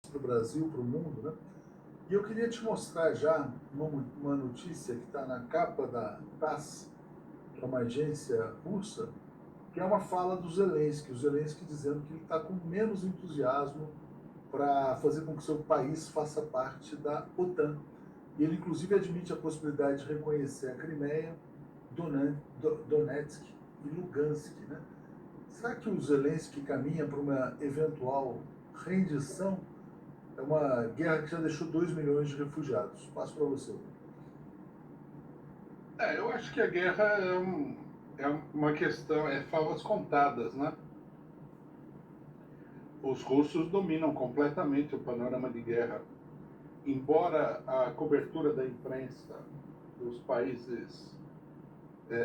para o Brasil, para o mundo, né? E eu queria te mostrar já uma notícia que está na capa da TASS, que é uma agência russa, que é uma fala do Zelensky, o Zelensky dizendo que ele está com menos entusiasmo para fazer com que seu país faça parte da OTAN. E ele, inclusive, admite a possibilidade de reconhecer a Crimeia, Donetsk e Lugansk. Né? Será que o Zelensky caminha para uma eventual rendição? É uma guerra que já deixou 2 milhões de refugiados. Passo para você. Eu acho que a guerra é uma questão, é favas contadas, né? Os russos dominam completamente o panorama de guerra. Embora a cobertura da imprensa dos países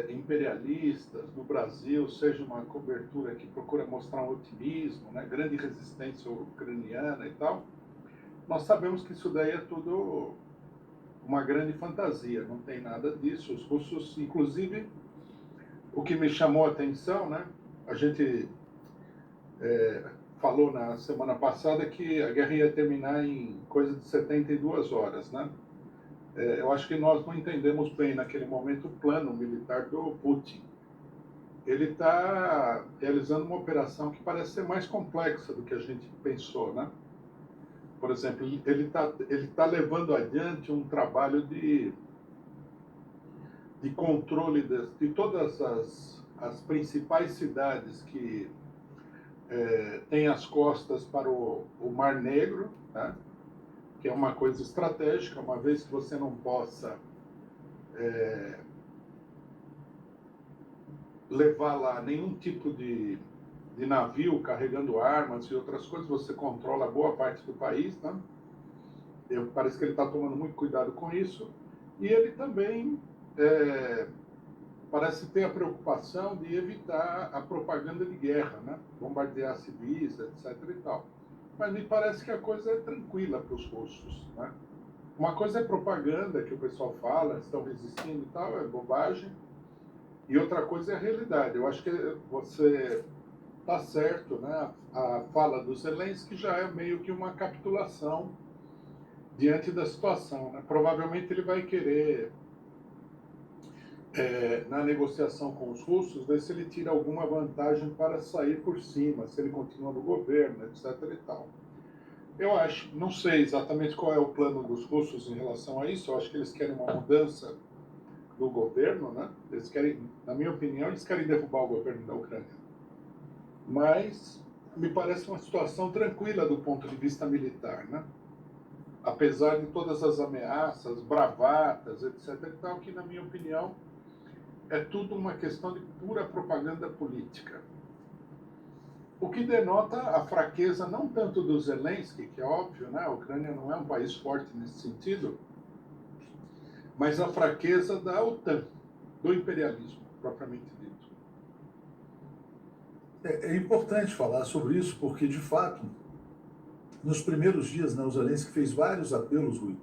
imperialistas no Brasil seja uma cobertura que procura mostrar um otimismo, né? Grande resistência ucraniana e tal, nós sabemos que isso daí é tudo uma grande fantasia, não tem nada disso. Os russos, inclusive, o que me chamou a atenção, né? A gente falou na semana passada que a guerra ia terminar em coisa de 72 horas, né? Eu acho que nós não entendemos bem naquele momento o plano militar do Putin. Ele está realizando uma operação que parece ser mais complexa do que a gente pensou, né? Por exemplo, ele tá levando adiante um trabalho de controle de todas as principais cidades que têm as costas para o Mar Negro, né? Que é uma coisa estratégica, uma vez que você não possa levar lá nenhum tipo de navio carregando armas e outras coisas, você controla boa parte do país, né? Parece que ele está tomando muito cuidado com isso. E ele também parece ter a preocupação de evitar a propaganda de guerra, né? Bombardear civis, etc. e tal. Mas me parece que a coisa é tranquila para os russos, né? Uma coisa é propaganda que o pessoal fala, estão resistindo e tal, é bobagem. E outra coisa é a realidade. Eu acho que você está certo, né? A fala do Zelensky já é meio que uma capitulação diante da situação, né? Provavelmente ele vai querer, na negociação com os russos, ver se ele tira alguma vantagem para sair por cima, se ele continua no governo, etc. e tal. Eu acho, não sei exatamente qual é o plano dos russos em relação a isso. Eu acho que eles querem uma mudança do governo, né? Eles querem, na minha opinião, eles querem derrubar o governo da Ucrânia. Mas me parece uma situação tranquila do ponto de vista militar, né? Apesar de todas as ameaças, bravatas, etc. e tal, que, na minha opinião, é tudo uma questão de pura propaganda política. O que denota a fraqueza não tanto do Zelensky, que é óbvio, né? A Ucrânia não é um país forte nesse sentido, mas a fraqueza da OTAN, do imperialismo, propriamente dito. É importante falar sobre isso porque, de fato, nos primeiros dias, né, o Zelensky fez vários apelos, Rui,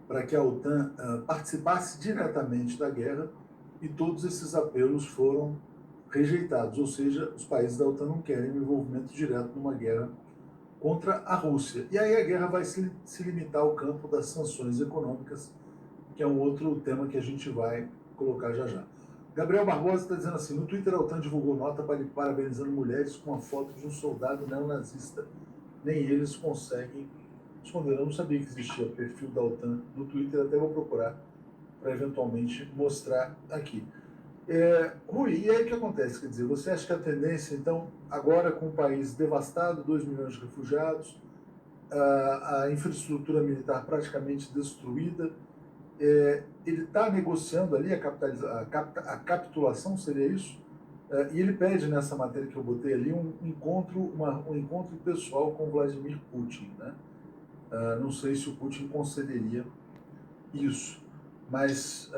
para que a OTAN participasse diretamente da guerra e todos esses apelos foram rejeitados, ou seja, os países da OTAN não querem um envolvimento direto numa guerra contra a Rússia. E aí a guerra vai se limitar ao campo das sanções econômicas, que é um outro tema que a gente vai colocar já já. Gabriel Barbosa está dizendo assim: no Twitter a OTAN divulgou nota parabenizando mulheres com uma foto de um soldado neonazista. Nem eles conseguem esconder. Eu não sabia que existia perfil da OTAN no Twitter, até vou procurar para eventualmente mostrar aqui. Rui, e aí o que acontece? Quer dizer, você acha que a tendência, então, agora com o país devastado, 2 milhões de refugiados, a infraestrutura militar praticamente destruída, ele está negociando ali a capitulação, seria isso? E ele pede nessa matéria que eu botei ali um encontro pessoal com Vladimir Putin, né? Não sei se o Putin concederia isso, mas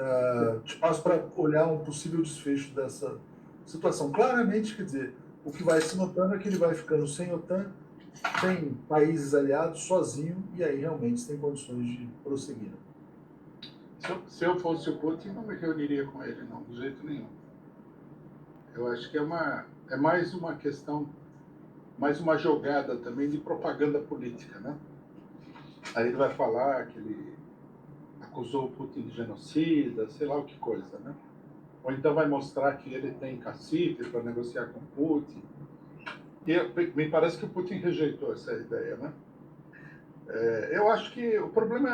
te passo para olhar um possível desfecho dessa situação. Claramente, quer dizer, o que vai se notando é que ele vai ficando sem OTAN, sem países aliados, sozinho, e aí realmente tem condições de prosseguir. Se eu fosse o Putin, não me reuniria com ele, não, de jeito nenhum. Eu acho que é mais uma questão, mais uma jogada também de propaganda política, né? Aí ele vai falar que ele acusou o Putin de genocida, sei lá o que coisa, né? Ou então vai mostrar que ele tem cacife para negociar com o Putin. E me parece que o Putin rejeitou essa ideia, né? Eu acho que o problema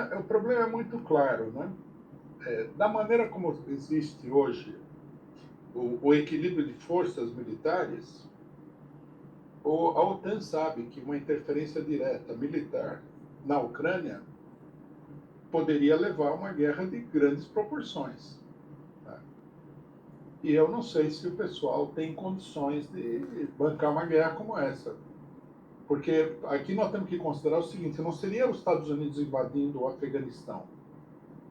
é muito claro, né? Da maneira como existe hoje o equilíbrio de forças militares, a OTAN sabe que uma interferência direta militar na Ucrânia poderia levar a uma guerra de grandes proporções. Tá? E eu não sei se o pessoal tem condições de bancar uma guerra como essa. Porque aqui nós temos que considerar o seguinte, não seria os Estados Unidos invadindo o Afeganistão,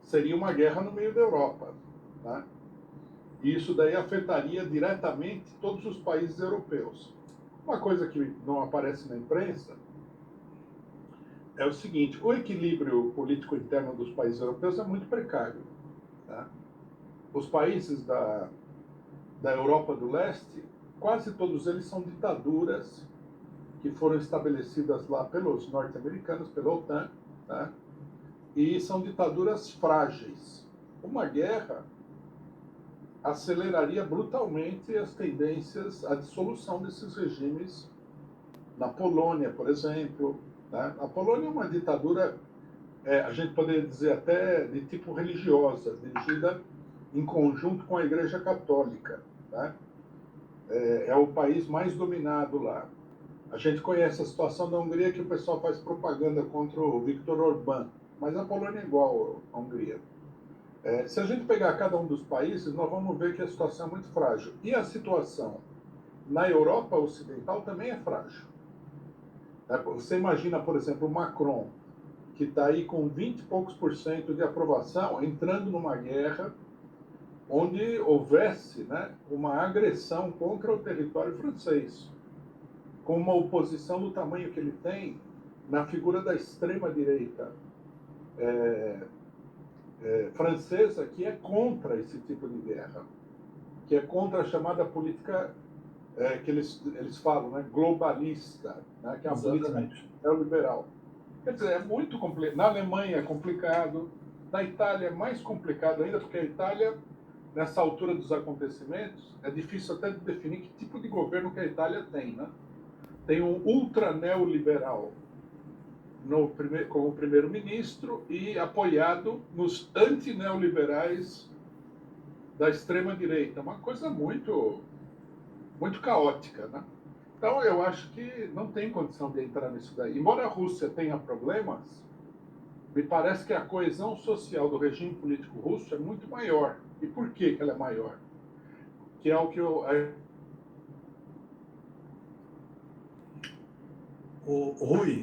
seria uma guerra no meio da Europa. Tá? E isso daí afetaria diretamente todos os países europeus. Uma coisa que não aparece na imprensa é o seguinte, o equilíbrio político interno dos países europeus é muito precário. Tá? Os países da Europa do Leste, quase todos eles são ditaduras que foram estabelecidas lá pelos norte-americanos, pela OTAN, tá? E são ditaduras frágeis. Uma guerra aceleraria brutalmente as tendências à dissolução desses regimes. Na Polônia, por exemplo, né? A Polônia é uma ditadura, a gente poderia dizer até de tipo religiosa, dirigida em conjunto com a Igreja Católica. Né? É o país mais dominado lá. A gente conhece a situação da Hungria, que o pessoal faz propaganda contra o Viktor Orbán, mas a Polônia é igual à Hungria. Se a gente pegar cada um dos países, nós vamos ver que a situação é muito frágil. E a situação na Europa Ocidental também é frágil. Você imagina, por exemplo, o Macron, que está aí com 20 e poucos % de aprovação, entrando numa guerra onde houvesse, né, uma agressão contra o território francês, com uma oposição do tamanho que ele tem na figura da extrema-direita francesa, que é contra esse tipo de guerra, que é contra a chamada política que eles falam, né, globalista, né, que é uma Exatamente. política neoliberal. Quer dizer, é muito complicado. Na Alemanha é complicado, na Itália é mais complicado ainda, porque a Itália, nessa altura dos acontecimentos, é difícil até de definir que tipo de governo que a Itália tem, né? Tem um ultra neoliberal como primeiro-ministro e apoiado nos antineoliberais da extrema-direita. Uma coisa muito, muito caótica, né? Então, eu acho que não tem condição de entrar nisso daí. Embora a Rússia tenha problemas, me parece que a coesão social do regime político russo é muito maior. E por que ela é maior? Que é o que O Rui,